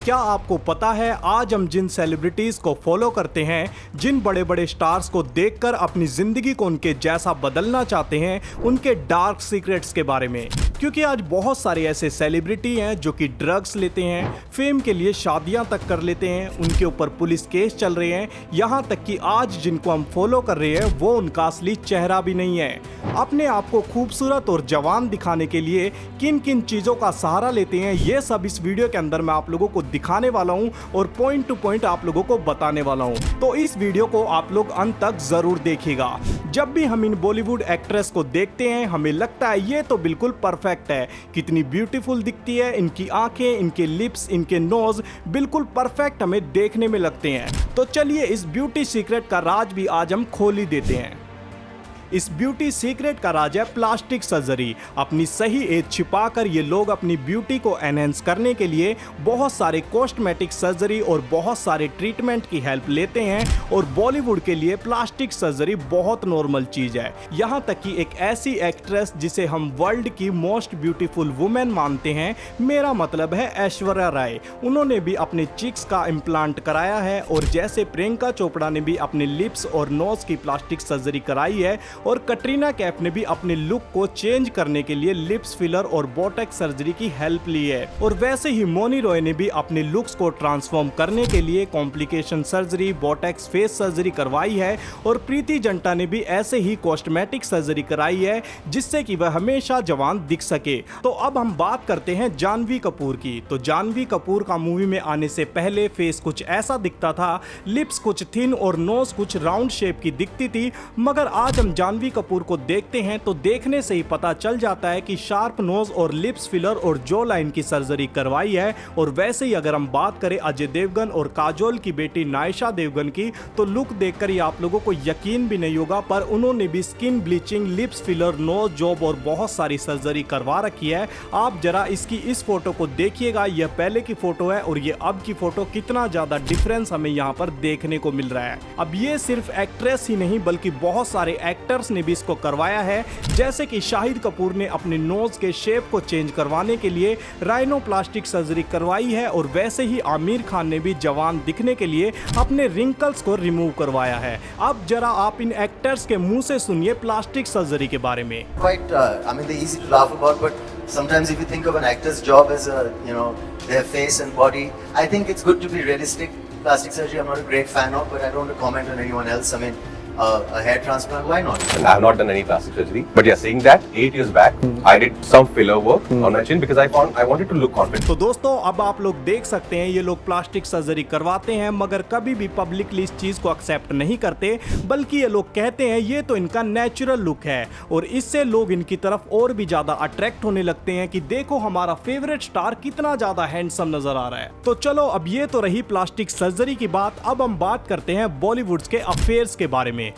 क्या आपको पता है आज हम जिन सेलिब्रिटीज को फॉलो करते हैं, जिन बड़े बड़े स्टार्स को देखकर अपनी जिंदगी को उनके जैसा बदलना चाहते हैं, उनके डार्क सीक्रेट्स के बारे में। क्योंकि आज बहुत सारे ऐसे सेलिब्रिटी हैं जो कि ड्रग्स लेते हैं, फेम के लिए शादियां तक कर लेते हैं, उनके ऊपर पुलिस केस चल रहे हैं, यहाँ तक कि आज जिनको हम फॉलो कर रहे हैं वो उनका असली चेहरा भी नहीं है। अपने आप को खूबसूरत और जवान दिखाने के लिए किन किन चीजों का सहारा लेते हैं, ये सब इस वीडियो के अंदर मैं आप लोगों को दिखाने वाला हूं और पॉइंट टू पॉइंट आप लोगों को बताने वाला हूं। तो इस वीडियो को आप लोग अंत तक जरूर देखिएगा। जब भी हम इन बॉलीवुड एक्ट्रेस को देखते हैं हमें लगता है ये तो बिल्कुल परफेक्ट है, कितनी ब्यूटीफुल दिखती है, इनकी आंखें, इनके लिप्स, इनके नोज बिल्कुल परफेक्ट हमें देखने में लगते हैं। तो चलिए इस ब्यूटी सीक्रेट का राज भी आज हम खोल ही देते हैं। इस ब्यूटी सीक्रेट का राज है प्लास्टिक सर्जरी। अपनी सही एज छिपाकर ये लोग अपनी ब्यूटी को एनहेंस करने के लिए बहुत सारे कॉस्मेटिक सर्जरी और बहुत सारे ट्रीटमेंट की हेल्प लेते हैं और बॉलीवुड के लिए प्लास्टिक सर्जरी बहुत नॉर्मल चीज है। यहाँ तक कि एक ऐसी एक्ट्रेस जिसे हम वर्ल्ड की मोस्ट ब्यूटीफुल वुमेन मानते हैं, मेरा मतलब है ऐश्वर्या राय, उन्होंने भी अपने चिक्स का इम्प्लांट कराया है। और जैसे प्रियंका चोपड़ा ने भी अपने लिप्स और नोज की प्लास्टिक सर्जरी कराई है और कटरीना कैफ ने भी अपने लुक को चेंज करने के लिए लिप्स फिलर और बोटेक्स सर्जरी की हेल्प ली है। और वैसे ही मौनी रॉय ने भी अपने लुक्स को ट्रांसफॉर्म करने के लिए complication surgery, Botox face surgery करवाई है। और प्रीति जिंटा ने भी ऐसे ही कॉस्मेटिक सर्जरी कराई है जिससे कि वह हमेशा जवान दिख सके। तो अब हम बात करते हैं जानवी कपूर की। तो जानवी कपूर का मूवी में आने से पहले फेस कुछ ऐसा दिखता था, लिप्स कुछ थिन और नोज कुछ राउंड शेप की दिखती थी। मगर आज हम जानवी कपूर को देखते हैं तो देखने से ही पता चल जाता है कि शार्प नोज और लिप्स फिलर और जॉ लाइन की सर्जरी करवाई है। और वैसे ही अगर हम बात करें अजय देवगन और काजोल की बेटी नायशा देवगन की, तो लुक देखकर ही आप लोगों को यकीन भी नहीं होगा, पर उन्होंने भी skin bleaching, lips filler, nose job और बहुत सारी सर्जरी करवा रखी है। आप जरा इसकी इस फोटो को देखिएगा, यह पहले की फोटो है और ये अब की फोटो, कितना ज्यादा डिफरेंस हमें यहाँ पर देखने को मिल रहा है। अब ये सिर्फ एक्ट्रेस ही नहीं बल्कि बहुत सारे एक्टर्स ने भी इसको करवाया है। जैसे कि शाहिद कपूर ने अपने नोज के शेप को चेंज करवाने के लिए राइनोप्लास्टिक सर्जरी करवाई है। और वैसे ही आमिर खान ने भी जवान दिखने के लिए अपने रिंकल्स को रिमूव करवाया है। अब जरा आप इन एक्टर्स के मुंह से सुनिए प्लास्टिक सर्जरी के बारे में। Quite, I mean, they're easy to laugh about, but sometimes if you think of an actor's job as their face and body, I think it's good to be realistic. Plastic surgery, I'm not a great fan of, but I don't want to comment on anyone else. I mean, a hair transplant, why not? I have not done any plastic surgery, but yeah, saying that 8 years back, I did some filler work on my chin because I wanted to look confident. तो दोस्तों अब आप लोग देख सकते हैं ये लोग प्लास्टिक सर्जरी करवाते हैं मगर कभी भी पब्लिकली इस चीज को एक्सेप्ट नहीं करते, बल्कि ये लोग कहते हैं ये तो इनका नेचुरल लुक है। और इससे लोग इनकी तरफ और भी ज्यादा अट्रैक्ट होने लगते हैं कि देखो हमारा फेवरेट स्टार कितना ज्यादा हैंडसम नजर आ रहा है। तो चलो अब ये तो रही प्लास्टिक सर्जरी की बात, अब हम बात करते हैं बॉलीवुड के अफेयर्स के बारे में,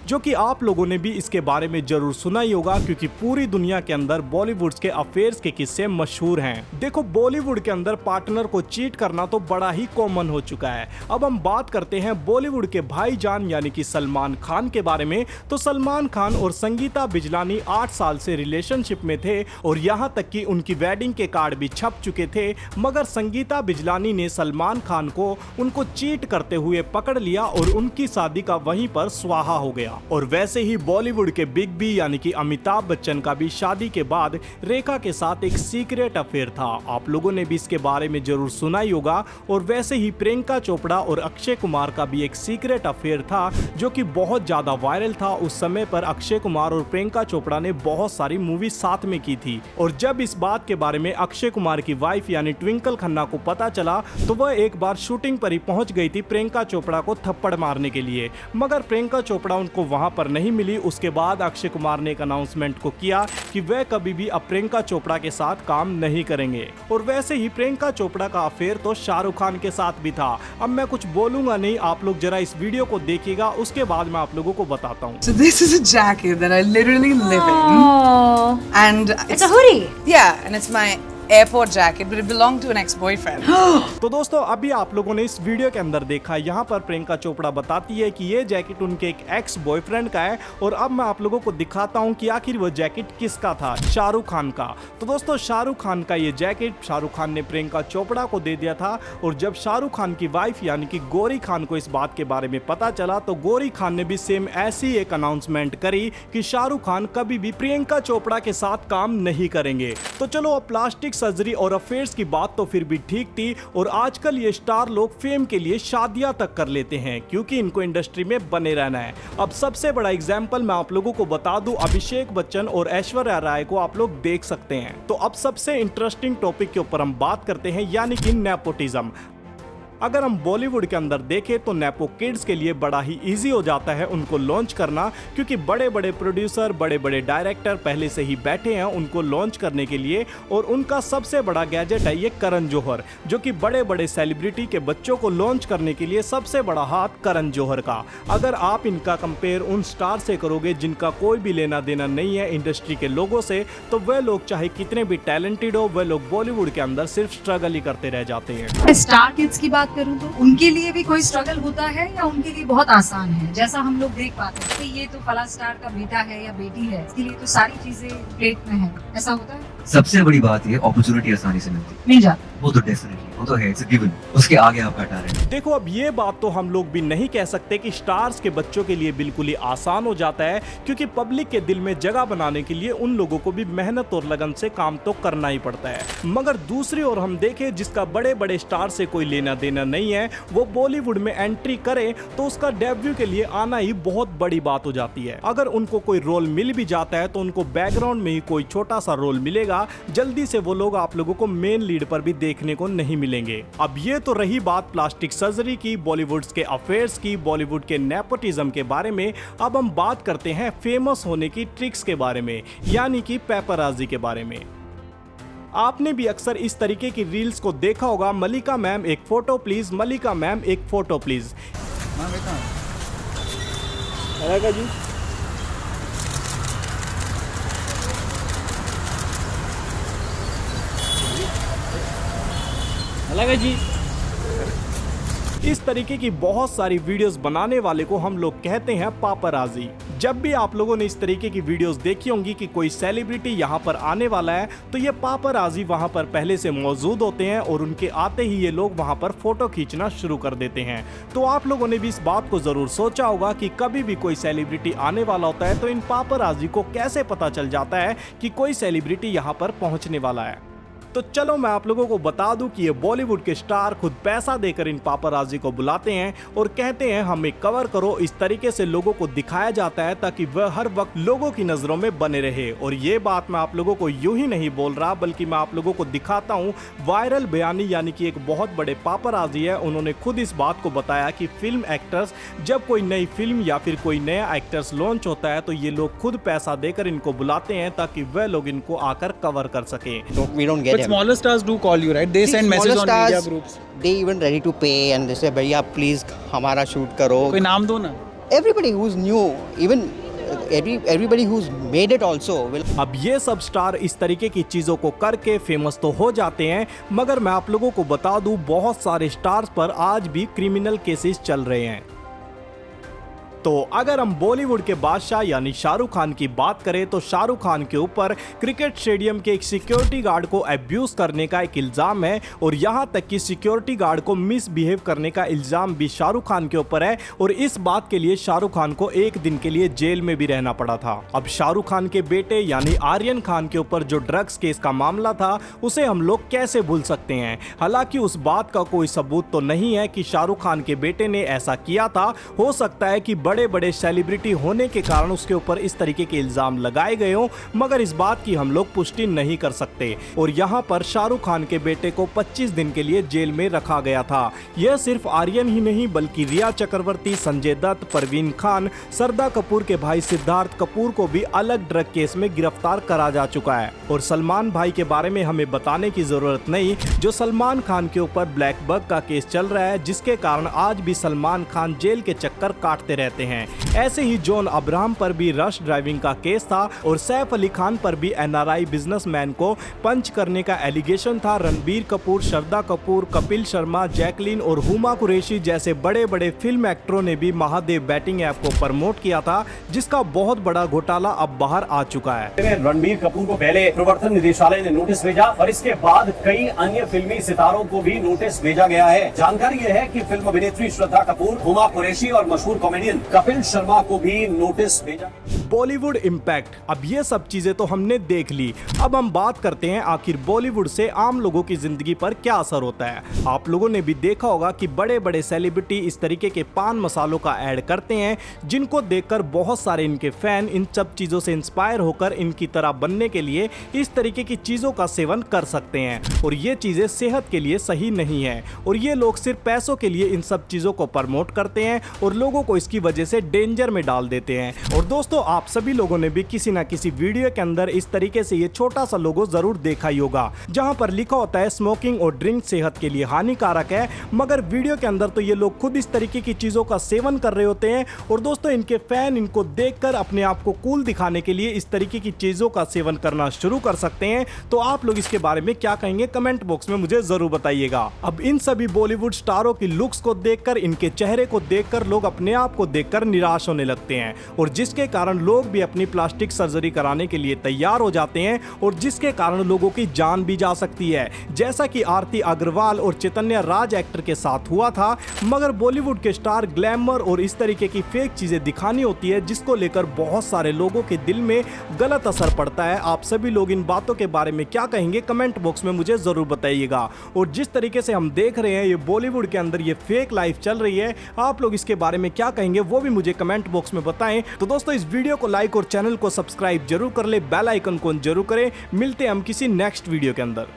जो कि आप लोगों ने भी इसके बारे में जरूर सुना ही होगा क्योंकि पूरी दुनिया के अंदर बॉलीवुड के अफेयर्स के किस्से मशहूर हैं। देखो बॉलीवुड के अंदर पार्टनर को चीट करना तो बड़ा ही कॉमन हो चुका है। अब हम बात करते हैं बॉलीवुड के भाईजान यानी कि सलमान खान के बारे में। तो सलमान खान और संगीता बिजलानी 8 साल से रिलेशनशिप में थे और यहाँ तक कि उनकी वेडिंग के कार्ड भी छप चुके थे। मगर संगीता बिजलानी ने सलमान खान को उनको चीट करते हुए पकड़ लिया और उनकी शादी का वहीं पर स्वाहा हो गया। और वैसे ही बॉलीवुड के बिग बी यानी कि अमिताभ बच्चन का भी शादी के बाद रेखा के साथ एक सीक्रेट अफेयर था। आप लोगों ने भी इसके बारे में जरूर सुना ही होगा। और वैसे ही प्रियंका चोपड़ा और अक्षय कुमार का भी एक सीक्रेट अफेयर था जो कि बहुत ज्यादा वायरल था। उस समय पर अक्षय कुमार और प्रियंका चोपड़ा ने बहुत सारी मूवी साथ में की थी। और जब इस बात के बारे में अक्षय कुमार की वाइफ यानी ट्विंकल खन्ना को पता चला तो वह एक बार शूटिंग पर ही पहुंच गई थी प्रियंका चोपड़ा को थप्पड़ मारने के लिए, मगर प्रियंका चोपड़ा उनको वहां पर नहीं मिली। उसके बाद अक्षय कुमार ने एक अनाउंसमेंट को किया कि वह कभी भी अब प्रियंका चोपड़ा के साथ काम नहीं करेंगे। और वैसे ही प्रियंका चोपड़ा का अफेयर तो शाहरुख खान के साथ भी था। अब मैं कुछ बोलूंगा नहीं, आप लोग जरा इस वीडियो को देखिएगा, उसके बाद मैं आप लोगों को बताता हूँ। So this is a jacket that I literally live in, Oh, and it's a hoodie. Yeah, and it's my airport jacket, but it belonged to an ex-boyfriend. तो दोस्तों अभी आप लोगों ने इस वीडियो के अंदर देखा, यहाँ पर प्रियंका चोपड़ा बताती है कि ये जैकेट उनके एक एक्स बॉयफ्रेंड का है और अब मैं आप लोगों को दिखाता हूँ कि आखिर वो जैकेट किसका था, शाहरुख खान का। तो दोस्तों शाहरुख खान का ये जैकेट शाहरुख खान ने प्रियंका चोपड़ा को दे दिया था और जब शाहरुख खान की वाइफ यानी कि गौरी खान को इस बात के बारे में पता चला तो गौरी खान ने भी सेम ऐसी एक अनाउंसमेंट करी कि शाहरुख खान कभी भी प्रियंका चोपड़ा के साथ काम नहीं करेंगे। तो चलो अब प्लास्टिक सर्जरी और अफेयर्स की बात तो फिर भी ठीक थी और आजकल ये स्टार लोग फेम के लिए शादियां तक कर लेते हैं क्योंकि इनको इंडस्ट्री में बने रहना है। अब सबसे बड़ा एग्जाम्पल मैं आप लोगों को बता दूं, अभिषेक बच्चन और ऐश्वर्या राय को आप लोग देख सकते हैं। तो अब सबसे इंटरेस्टिंग टॉपिक के ऊपर हम बात करते हैं यानी कि नेपोटिज्म। अगर हम बॉलीवुड के अंदर देखें तो नेपो किड्स के लिए बड़ा ही इजी हो जाता है उनको लॉन्च करना क्योंकि बड़े बड़े प्रोड्यूसर बड़े बड़े डायरेक्टर पहले से ही बैठे हैं उनको लॉन्च करने के लिए और उनका सबसे बड़ा गैजेट है ये करण जौहर, जो कि बड़े बड़े सेलिब्रिटी के बच्चों को लॉन्च करने के लिए सबसे बड़ा हाथ करण जौहर का। अगर आप इनका कंपेयर उन स्टार से करोगे जिनका कोई भी लेना देना नहीं है इंडस्ट्री के लोगों से, तो वह लोग चाहे कितने भी टैलेंटेड हो वह लोग बॉलीवुड के अंदर सिर्फ स्ट्रगल ही करते रह जाते हैं। स्टार किड्स की बात करूं तो उनके लिए भी कोई स्ट्रगल होता है या उनके लिए बहुत आसान है? जैसा हम लोग देख पाते हैं कि ये तो फला स्टार का बेटा है या बेटी है, इसके लिए तो सारी चीजें प्लेट में है, ऐसा होता है? सबसे बड़ी बात ये अपॉर्चुनिटी आसानी से मिलती है, मिल जाती वो तो डेफिनेटली वो तो है, इट्स अ गिवन, उसके आगे आपका टैलेंट। देखो अब ये बात तो हम लोग भी नहीं कह सकते कि स्टार्स के बच्चों के लिए बिल्कुल ही आसान हो जाता है क्योंकि पब्लिक के दिल में जगह बनाने के लिए उन लोगों को भी मेहनत और लगन से काम तो करना ही पड़ता है। मगर दूसरी ओर हम देखें जिसका बड़े बड़े स्टार से कोई लेना देना नहीं है वो बॉलीवुड में एंट्री करे तो उसका डेब्यू के लिए आना ही बहुत बड़ी बात हो जाती है। अगर उनको कोई रोल मिल भी जाता है तो उनको बैकग्राउंड में ही कोई छोटा सा रोल मिलेगा, जल्दी से वो लोग आप लोगों को मेन लीड पर भी देखने को नहीं मिलेंगे। अब ये तो रही बात प्लास्टिक सर्जरी की, बॉलीवुड के अफेयर्स की, बॉलीवुड के नेपोटिज्म के बारे में। अब हम बात करते हैं फेमस होने की ट्रिक्स के बारे में यानी कि पेपराजी के बारे में। आपने भी अक्सर इस तरीके की रील्स को देखा होगा, मलिका मैम एक फोटो प्लीज, मलिका मैम एक फोटो प्लीज। जी लगा जी। इस तरीके की बहुत सारी वीडियोस बनाने वाले को हम लोग कहते हैं पापराजी। जब भी आप लोगों ने इस तरीके की वीडियोस देखी होंगी कि कोई सेलिब्रिटी यहाँ पर आने वाला है तो ये पापराजी वहाँ पर पहले से मौजूद होते हैं और उनके आते ही ये लोग वहाँ पर फोटो खींचना शुरू कर देते हैं। तो आप लोगों ने भी इस बात को जरूर सोचा होगा कि कभी भी कोई सेलिब्रिटी आने वाला होता है तो इन पापराजी को कैसे पता चल जाता है कि कोई सेलिब्रिटी यहाँ पर पहुँचने वाला है। तो चलो मैं आप लोगों को बता दूं कि ये बॉलीवुड के स्टार खुद पैसा देकर इन पापराजी को बुलाते हैं और कहते हैं हमें कवर करो। इस तरीके से लोगों को दिखाया जाता है ताकि वह हर वक्त लोगों की नजरों में बने रहे। और ये बात मैं आप लोगों को यूं ही नहीं बोल रहा बल्कि मैं आप लोगों को दिखाता हूं वायरल बयानी यानी कि एक बहुत बड़े पापराजी है, उन्होंने खुद इस बात को बताया कि फिल्म एक्टर्स जब कोई नई फिल्म या फिर कोई नया एक्टर्स लॉन्च होता है तो ये लोग खुद पैसा देकर इनको बुलाते हैं ताकि वह लोग इनको आकर कवर कर सके। We don't get But smaller stars do call you, right? They send messages on media groups. They even ready to pay and they say भैया please हमारा shoot करो. कोई नाम दो ना. Everybody who's new, even everybody who's made it also will. अब ये सब स्टार इस तरीके की चीजों को करके फेमस तो हो जाते हैं मगर मैं आप लोगों को बता दूं बहुत सारे स्टार्स पर आज भी क्रिमिनल केसेस चल रहे हैं। तो अगर हम बॉलीवुड के बादशाह यानी शाहरुख खान की बात करें तो शाहरुख खान के ऊपर क्रिकेट स्टेडियम के एक सिक्योरिटी गार्ड को अब्यूज करने का एक इल्जाम है और यहां तक कि सिक्योरिटी गार्ड को मिसबिहेव करने का इल्जाम भी शाहरुख खान के ऊपर है और इस बात के लिए शाहरुख खान को 1 दिन के लिए जेल में भी रहना पड़ा था। अब शाहरुख खान के बेटे यानी आर्यन खान के ऊपर जो ड्रग्स केस का मामला था उसे हम लोग कैसे भूल सकते हैं। हालांकि उस बात का कोई सबूत तो नहीं है कि शाहरुख खान के बेटे ने ऐसा किया था। हो सकता है कि बड़े बड़े सेलिब्रिटी होने के कारण उसके ऊपर इस तरीके के इल्जाम लगाए गए हो मगर इस बात की हम लोग पुष्टि नहीं कर सकते। और यहाँ पर शाहरुख खान के बेटे को 25 दिन के लिए जेल में रखा गया था। यह सिर्फ आर्यन ही नहीं बल्कि रिया चक्रवर्ती, संजय दत्त, परवीन खान, श्रद्धा कपूर के भाई सिद्धार्थ कपूर को भी अलग ड्रग केस में गिरफ्तार करा जा चुका है। और सलमान भाई के बारे में हमें बताने की जरूरत नहीं, जो सलमान खान के ऊपर ब्लैक बग का केस चल रहा है जिसके कारण आज भी सलमान खान जेल के चक्कर काटते रहते जाते हैं। ऐसे ही जॉन अब्राहम पर भी रश ड्राइविंग का केस था और सैफ अली खान पर भी NRI बिजनेसमैन को पंच करने का एलिगेशन था। रणबीर कपूर, श्रद्धा कपूर, कपिल शर्मा, जैकलीन और हुमा कुरैशी जैसे बड़े बड़े फिल्म एक्टरों ने भी महादेव बैटिंग ऐप को प्रमोट किया था, जिसका बहुत बड़ा घोटाला अब बाहर आ चुका है। रणबीर कपूर को पहले प्रवर्तन निदेशालय ने नोटिस भेजा और इसके बाद कई अन्य फिल्मी सितारों को भी नोटिस भेजा गया है। जानकारी यह है कि फिल्म अभिनेत्री श्रद्धा कपूर, हुमा कुरैशी और मशहूर कॉमेडियन कपिल शर्मा को भी नोटिस भेजा। बॉलीवुड इम्पैक्ट, अब ये सब चीजें तो हमने देख ली। अब हम बात करते हैं आखिर बॉलीवुड से आम लोगों की जिंदगी पर क्या असर होता है। आप लोगों ने भी देखा होगा कि बड़े बड़े सेलिब्रिटी इस तरीके के पान मसालों का ऐड करते हैं, जिनको देखकर बहुत सारे इनके फैन इन सब चीजों से इंस्पायर होकर इनकी तरह बनने के लिए इस तरीके की चीजों का सेवन कर सकते हैं। और ये चीजें सेहत के लिए सही नहीं है और ये लोग सिर्फ पैसों के लिए इन सब चीजों को प्रमोट करते हैं और लोगों को इसकी वजह से डेंजर में डाल देते हैं। और दोस्तों, आप सभी लोगों ने भी किसी ना किसी वीडियो के अंदर इस तरीके से ये छोटा सा लोगो जरूर देखा ही होगा, जहां पर लिखा होता है स्मोकिंग और ड्रिंक सेहत के लिए हानिकारक है, मगर वीडियो के अंदर तो ये लोग खुद इस तरीके की चीजों का सेवन कर रहे होते हैं। और दोस्तों, इनके फैन इनको देखकर अपने आप को कूल दिखाने के लिए इस तरीके की चीजों का सेवन करना शुरू कर सकते हैं। तो आप लोग इसके बारे में क्या कहेंगे, कमेंट बॉक्स में मुझे जरूर बताइएगा। अब इन सभी बॉलीवुड स्टारों की लुक्स को देखकर, इनके चेहरे को देखकर लोग अपने आप को देखकर निराश होने लगते हैं और जिसके कारण लोग भी अपनी प्लास्टिक सर्जरी कराने के लिए तैयार हो जाते हैं और जिसके कारण लोगों की जान भी जा सकती है, जैसा कि आरती अग्रवाल और चैतन्य राज एक्टर के साथ हुआ था। मगर बॉलीवुड के स्टार ग्लैमर और इस तरीके की फेक चीजें दिखानी होती है, जिसको लेकर बहुत सारे लोगों के दिल में गलत असर पड़ता है। आप सभी लोग इन बातों के बारे में क्या कहेंगे, कमेंट बॉक्स में मुझे जरूर बताइएगा। और जिस तरीके से हम देख रहे हैं ये बॉलीवुड के अंदर ये फेक लाइफ चल रही है, आप लोग इसके बारे में क्या कहेंगे वो भी मुझे कमेंट बॉक्स में बताएं। तो दोस्तों, इस वीडियो को लाइक और चैनल को सब्सक्राइब जरूर कर ले, बेल आइकन को जरूर करें। मिलते हैं हम किसी नेक्स्ट वीडियो के अंदर।